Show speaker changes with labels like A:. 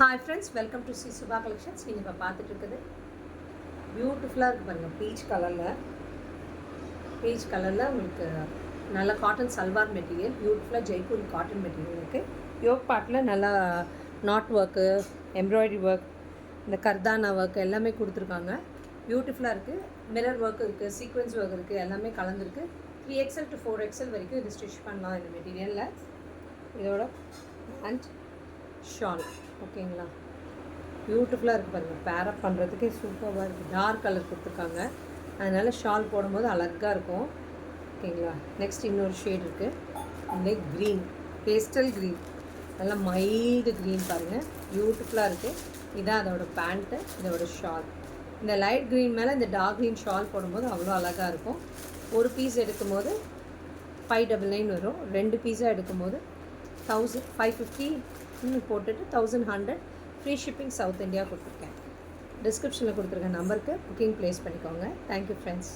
A: Hi friends, welcome to Subha collections. நீங்கள் இப்போ பார்த்துட்டு இருக்குது பியூட்டிஃபுல்லாக இருக்குது பாருங்கள். பீச் கலரில் உங்களுக்கு நல்ல காட்டன் சல்வார் மெட்டீரியல், பியூட்டிஃபுல்லாக ஜெய்ப்பூரி காட்டன் மெட்டீரியல் இருக்குது. யோக் பார்ட்டில் நல்லா நாட் ஒர்க்கு, எம்ப்ராய்டரி ஒர்க், இந்த கர்தானா ஒர்க் எல்லாமே கொடுத்துருக்காங்க. பியூட்டிஃபுல்லாக இருக்குது. மிரர் ஒர்க் இருக்குது, சீக்வன்ஸ் ஒர்க் இருக்குது, எல்லாமே கலந்துருக்கு. 3XL to 4XL வரைக்கும் இது ஸ்டிச் பண்ணலாம் இந்த மெட்டீரியலில். இதோட பேண்ட், ஷால், ஓகேங்களா? பியூட்டிஃபுல்லாக இருக்குது பாருங்கள். பேரப் பண்ணுறதுக்கே சூப்பராக இருக்குது. டார்க் கலர் கொடுத்துருக்காங்க, அதனால் ஷால் போடும்போது அழகாக இருக்கும். ஓகேங்களா? நெக்ஸ்ட் இன்னொரு ஷேட் இருக்குது. இந்த க்ரீன், பேஸ்டல் க்ரீன், நல்லா மைல்டு க்ரீன் பாருங்கள். பியூட்டிஃபுல்லாக இருக்குது. இதான் அதோட பேண்ட்டு, இதோட ஷால். இந்த லைட் க்ரீன் மேலே இந்த டார்க் க்ரீன் ஷால் போடும்போது அவ்வளோ அழகாக இருக்கும். ஒரு பீஸ் எடுக்கும்போது 599 வரும். 2 பீஸாக எடுக்கும்போது 1550 போட்டுட்டு 1100 ஃப்ரீ ஷிப்பிங் சவுத் இந்தியா கொடுத்துருக்கேன். டிஸ்கிரிப்ஷனில் கொடுத்துருக்க நம்பருக்கு புக்கிங் ப்ளேஸ் பண்ணிக்கோங்க. Thank you friends.